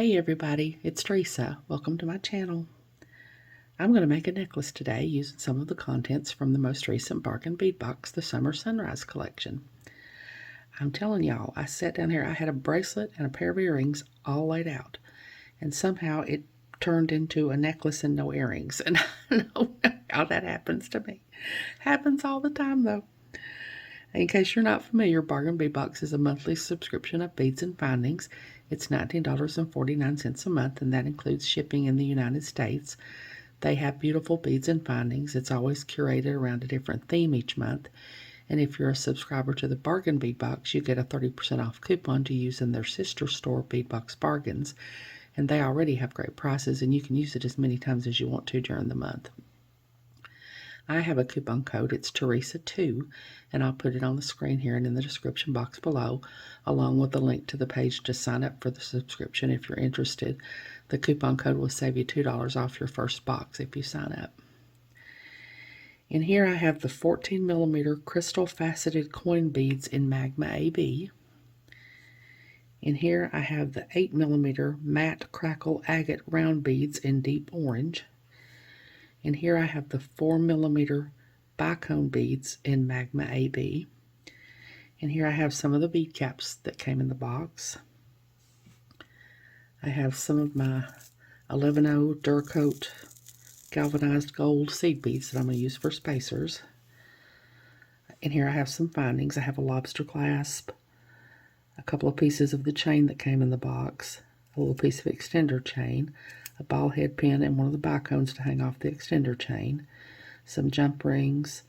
Hey everybody, it's Teresa. Welcome to my channel. I'm going to make a necklace today using some of the contents from the most recent Bargain Bead Box, the Summer Sunrise collection. I'm telling y'all, I sat down here, I had a bracelet and a pair of earrings all laid out, and somehow it turned into a necklace and no earrings. And I know how that happens to me. Happens all the time though. In case you're not familiar, Bargain Bead Box is a monthly subscription of beads and findings. It's $19.49 a month, and that includes shipping in the United States. They have beautiful beads and findings. It's always curated around a different theme each month. And if you're a subscriber to the Bargain Bead Box, you get a 30% off coupon to use in their sister store, Bead Box Bargains. And they already have great prices, and you can use it as many times as you want to during the month. I have a coupon code. It's Teresa2, and I'll put it on the screen here and in the description box below, along with a link to the page to sign up for the subscription if you're interested. The coupon code will save you $2 off your first box if you sign up. In here I have the 14mm crystal faceted coin beads in Magma AB. In here I have the 8mm matte crackle agate round beads in deep orange. And here I have the 4mm bicone beads in Magma AB. And here I have some of the bead caps that came in the box. I have some of my 11.0 Durcoat galvanized gold seed beads that I'm going to use for spacers. And here I have some findings. I have a lobster clasp, a couple of pieces of the chain that came in the box, a little piece of extender chain, a ball head pin, and one of the bicones to hang off the extender chain, some jump rings,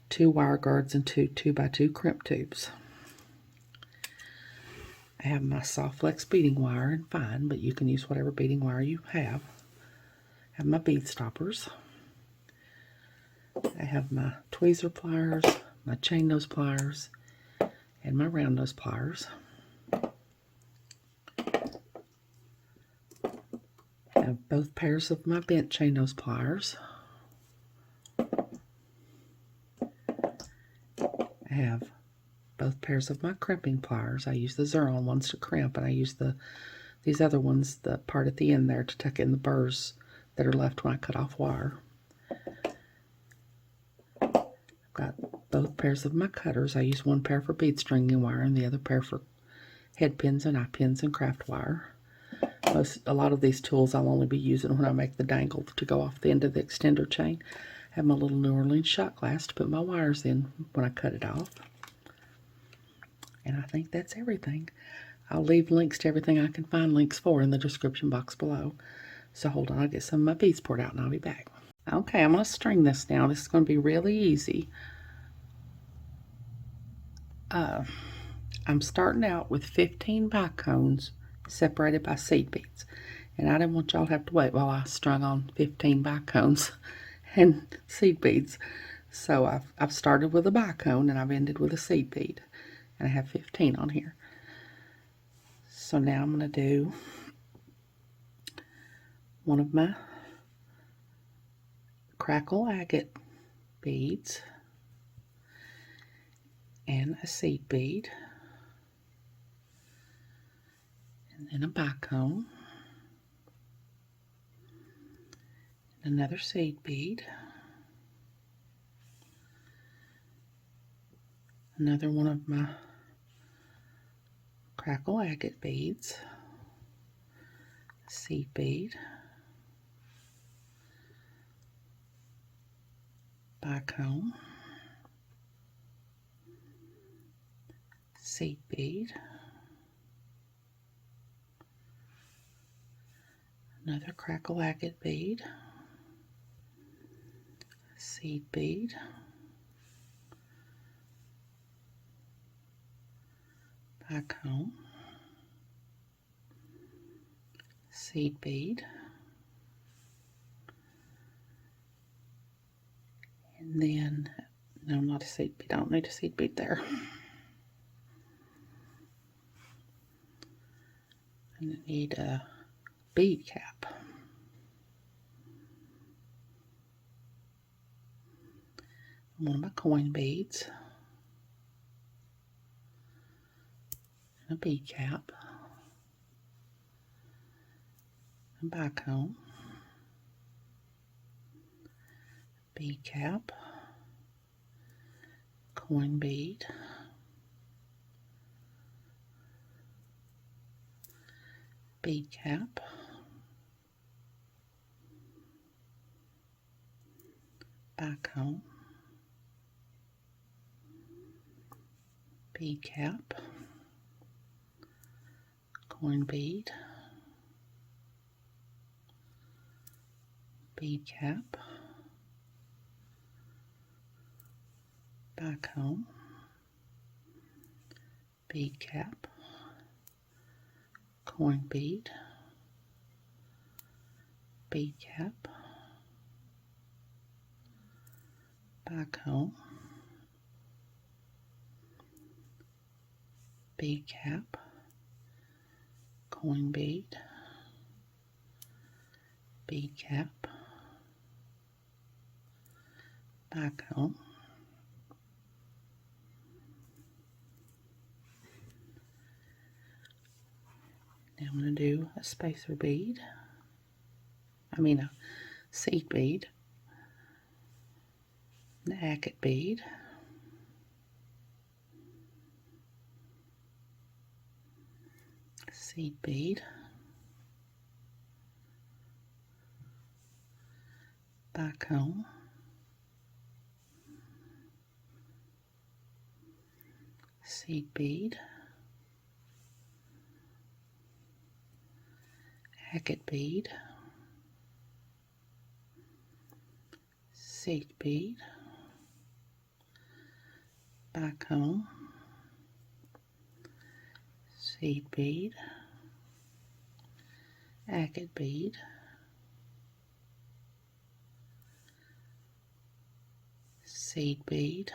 2 wire guards, and 2 2x2 crimp tubes. I have my soft flex beading wire and fine, but you can use whatever beading wire you have. I have my bead stoppers. I have my tweezer pliers, my chain nose pliers, and my round nose pliers. I have both pairs of my bent chain nose pliers. I have both pairs of my crimping pliers. I use the Xeron ones to crimp, and I use these other ones, the part at the end there, to tuck in the burrs that are left when I cut off wire. I've got both pairs of my cutters. I use one pair for bead stringing wire and the other pair for head pins and eye pins and craft wire. A lot of these tools I'll only be using when I make the dangle to go off the end of the extender chain. I have my little New Orleans shot glass to put my wires in when I cut it off. And I think that's everything. I'll leave links to everything I can find links for in the description box below. So hold on, I'll get some of my beads poured out and I'll be back. Okay, I'm going to string this now. This is going to be really easy. I'm starting out with 15 bicones separated by seed beads, and I didn't want y'all to have to wait while I strung on 15 bicones and seed beads. So I've started with a bicone and I've ended with a seed bead, and I have 15 on here. So now I'm going to do one of my crackle agate beads and a seed bead, and then a bicone, another seed bead, another one of my crackle agate beads, seed bead, bicone, seed bead, another crackle agate bead, seed bead, bicone, seed bead, and then, no, not a seed bead, I don't need a seed bead there. And I need a bead cap. One of my coin beads. And a bead cap. and bicomb, bead cap, coin bead, bead cap, bicomb, bead cap, coin bead, bead cap, bicomb, bead cap, coin bead, bead cap, bicomb, bead cap, coin bead, bead cap, bicomb, now I'm going to do a spacer bead, a seed bead, an agate bead, seed bead, bicomb, seed bead, agate bead, seed bead, bicomb, seed bead, agate bead, seed bead,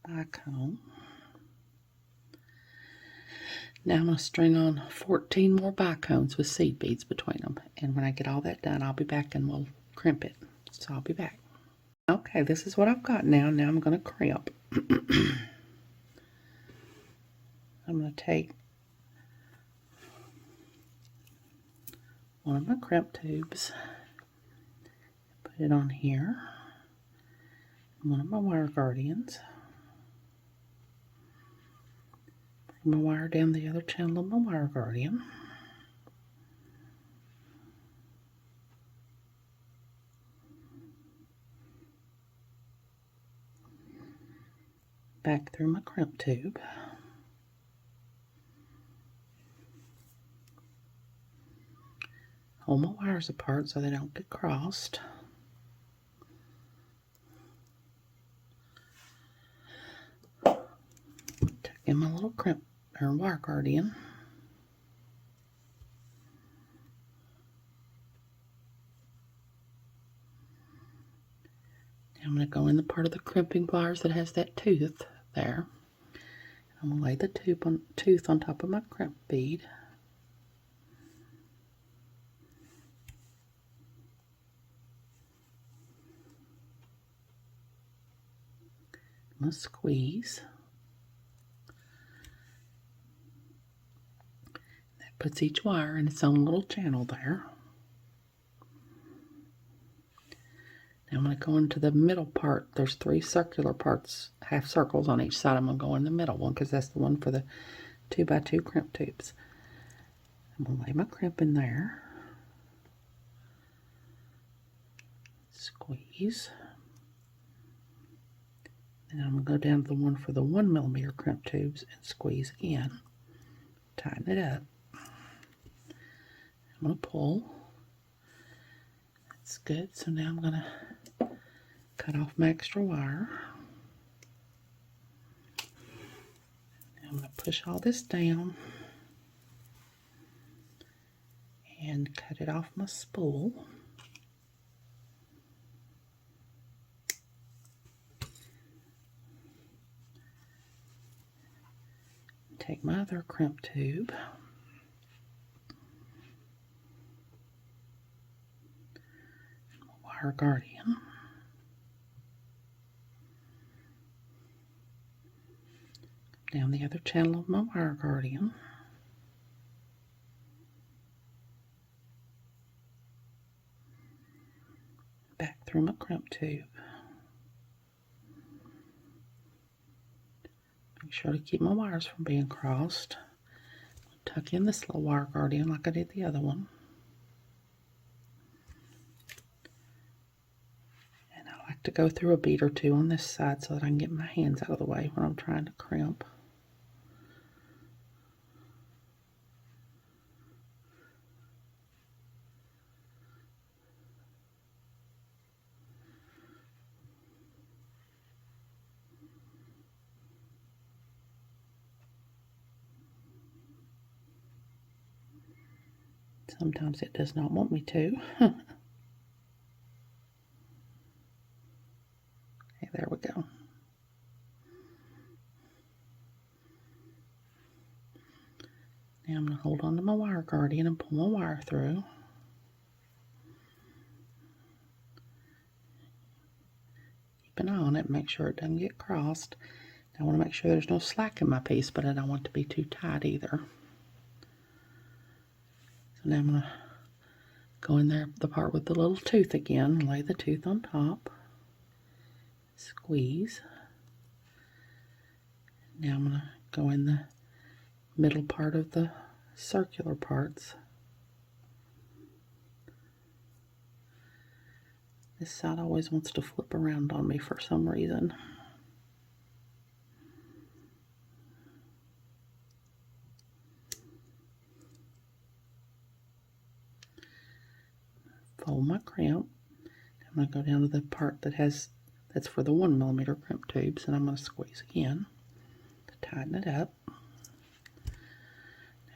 bicomb. Now I'm going to string on 14 more bicombs with seed beads between them. And when I get all that done, I'll be back and we'll crimp it. So I'll be back. Okay, this is what I've got now. Now I'm going to crimp. I'm going to take one of my crimp tubes, put it on here, one of my wire guardians, bring my wire down the other channel of my wire guardian, back through my crimp tube, hold my wires apart so they don't get crossed. Tuck in my little crimp or wire guardian. I'm going to go in the part of the crimping pliers that has that tooth there. I'm going to lay the tooth on top of my crimp bead. I'm going to squeeze. That puts each wire in its own little channel there. Now I'm going to go into the middle part. There's 3 circular parts, half circles on each side. I'm going to go in the middle one because that's the one for the 2x2 crimp tubes. I'm going to lay my crimp in there. Squeeze. And I'm going to go down to the one for the 1mm crimp tubes and squeeze again. Tighten it up. I'm going to pull. That's good. So now I'm going to cut off my extra wire. Now I'm going to push all this down and cut it off my spool. Take my other crimp tube, wire guardian, down the other channel of my wire guardian, through my crimp tube. Make sure to keep my wires from being crossed. Tuck in this little wire guardian like I did the other one. And I like to go through a bead or two on this side so that I can get my hands out of the way when I'm trying to crimp. Sometimes it does not want me to. Okay, there we go. Now I'm going to hold on to my wire guardian and pull my wire through. Keep an eye on it, make sure it doesn't get crossed. I want to make sure there's no slack in my piece, but I don't want it to be too tight either. So now I'm going to go in there, the part with the little tooth again, lay the tooth on top, squeeze. Now I'm going to go in the middle part of the circular parts. This side always wants to flip around on me for some reason. Fold my crimp. I'm going to go down to the part that's for the 1mm crimp tubes, and I'm going to squeeze again to tighten it up.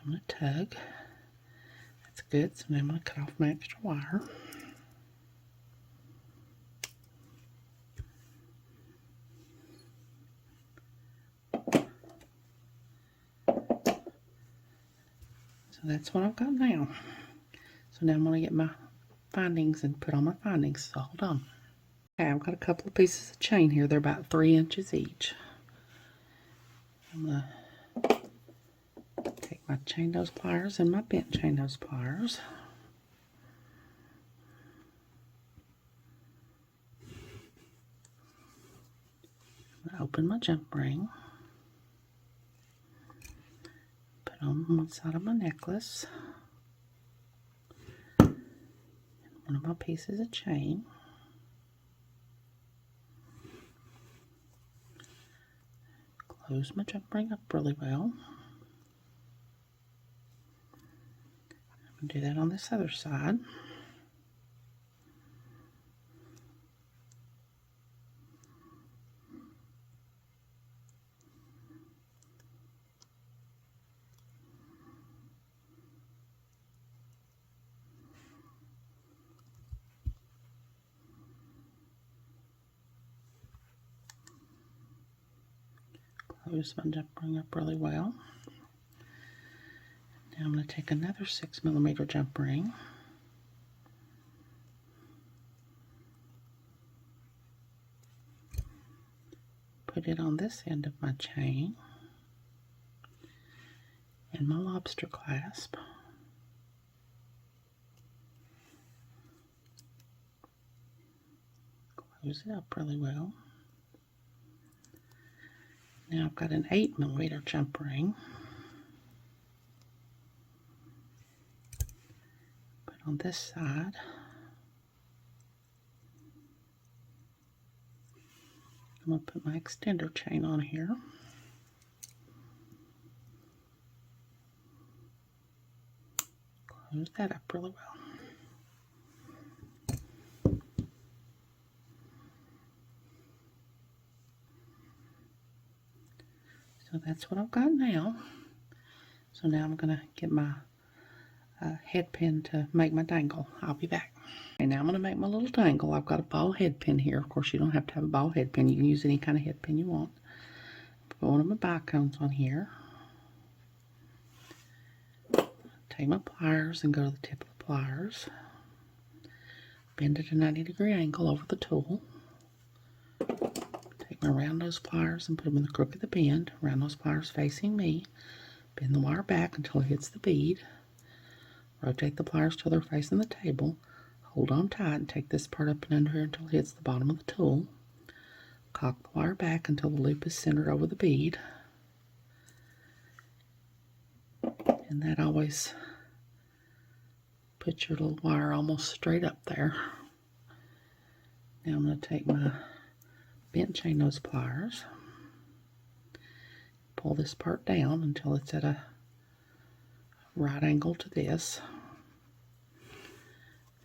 I'm going to tug. That's good. So now I'm going to cut off my extra wire. So that's what I've got now. So now I'm going to get my findings and put on my findings. So hold on. Okay, I've got a couple of pieces of chain here. They're about 3 inches each. I'm going to take my chain nose pliers and my bent chain nose pliers. I'm going to open my jump ring. Put on one side of my necklace. One of my pieces of chain. Close my jump ring up really well. I'm going to do that on this other side. Close my jump ring up really well. Now I'm going to take another 6mm jump ring. Put it on this end of my chain and my lobster clasp. Close it up really well. Now I've got an 8mm jump ring. Put on this side. I'm going to put my extender chain on here. Close that up really well. So that's what I've got now. So now I'm going to get my head pin to make my dangle. I'll be back. And now I'm going to make my little dangle. I've got a ball head pin here. Of course, you don't have to have a ball head pin. You can use any kind of head pin you want. Put one of my bicones on here. Take my pliers and go to the tip of the pliers. Bend at a 90-degree angle over the tool. Take my round nose pliers and put them in the crook of the bend. Round nose pliers facing me. Bend the wire back until it hits the bead. Rotate the pliers till they're facing the table. Hold on tight and take this part up and under here until it hits the bottom of the tool. Cock the wire back until the loop is centered over the bead. And that always puts your little wire almost straight up there. Now I'm going to take my bent chain nose pliers, pull this part down until it's at a right angle to this.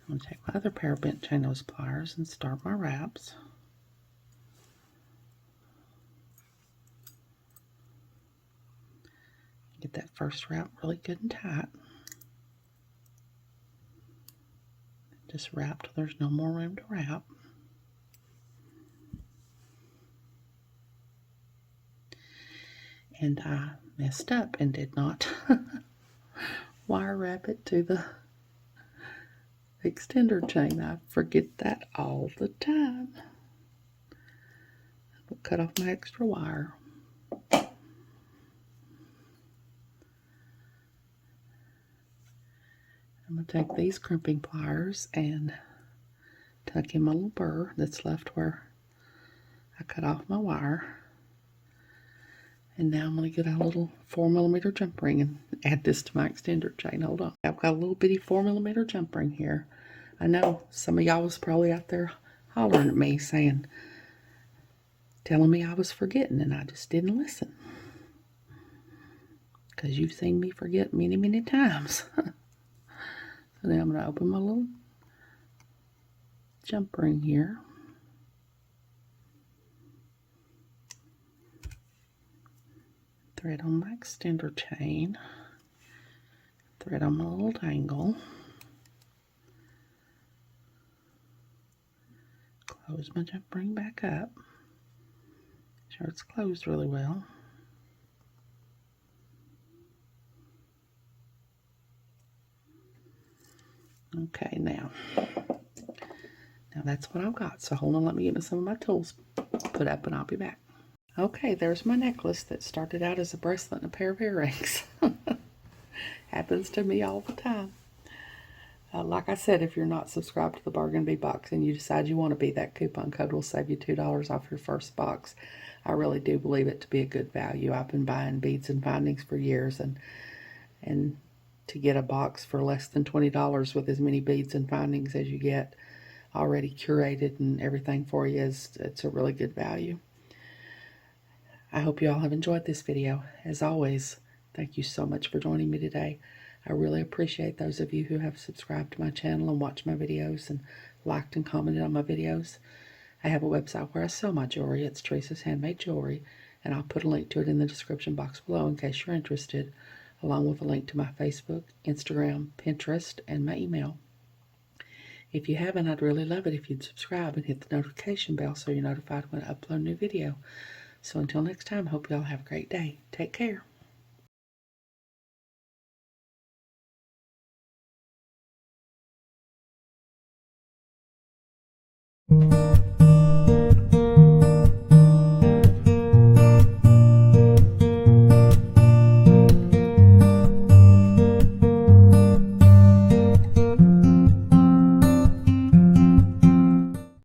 I'm going to take my other pair of bent chain nose pliers and start my wraps. Get that first wrap really good and tight. Just wrap till there's no more room to wrap. And I messed up and did not wire wrap it to the extender chain. I forget that all the time. I'll cut off my extra wire. I'm going to take these crimping pliers and tuck in my little burr that's left where I cut off my wire. And now I'm going to get a little 4mm jump ring and add this to my extender chain. Hold on. I've got a little bitty 4mm jump ring here. I know some of y'all was probably out there hollering at me saying, telling me I was forgetting, and I just didn't listen. Because you've seen me forget many, many times. So now I'm going to open my little jump ring here. Thread on my extender chain, thread on my little dangle, close my jump ring back up, sure it's closed really well. Okay, now that's what I've got, so hold on, let me get me some of my tools put up and I'll be back. Okay, there's my necklace that started out as a bracelet and a pair of earrings. Happens to me all the time. Like I said, if you're not subscribed to the Bargain Bead Box and you decide you want to be, that coupon code will save you $2 off your first box. I really do believe it to be a good value. I've been buying beads and findings for years, and to get a box for less than $20 with as many beads and findings as you get already curated and everything for you, it's a really good value. I hope you all have enjoyed this video. As always, thank you so much for joining me today. I really appreciate those of you who have subscribed to my channel and watched my videos and liked and commented on my videos. I have a website where I sell my jewelry. It's Teresa's Handmade Jewelry, and I'll put a link to it in the description box below in case you're interested, along with a link to my Facebook, Instagram, Pinterest, and my email. If you haven't, I'd really love it if you'd subscribe and hit the notification bell so you're notified when I upload a new video. So until next time, hope you all have a great day. Take care.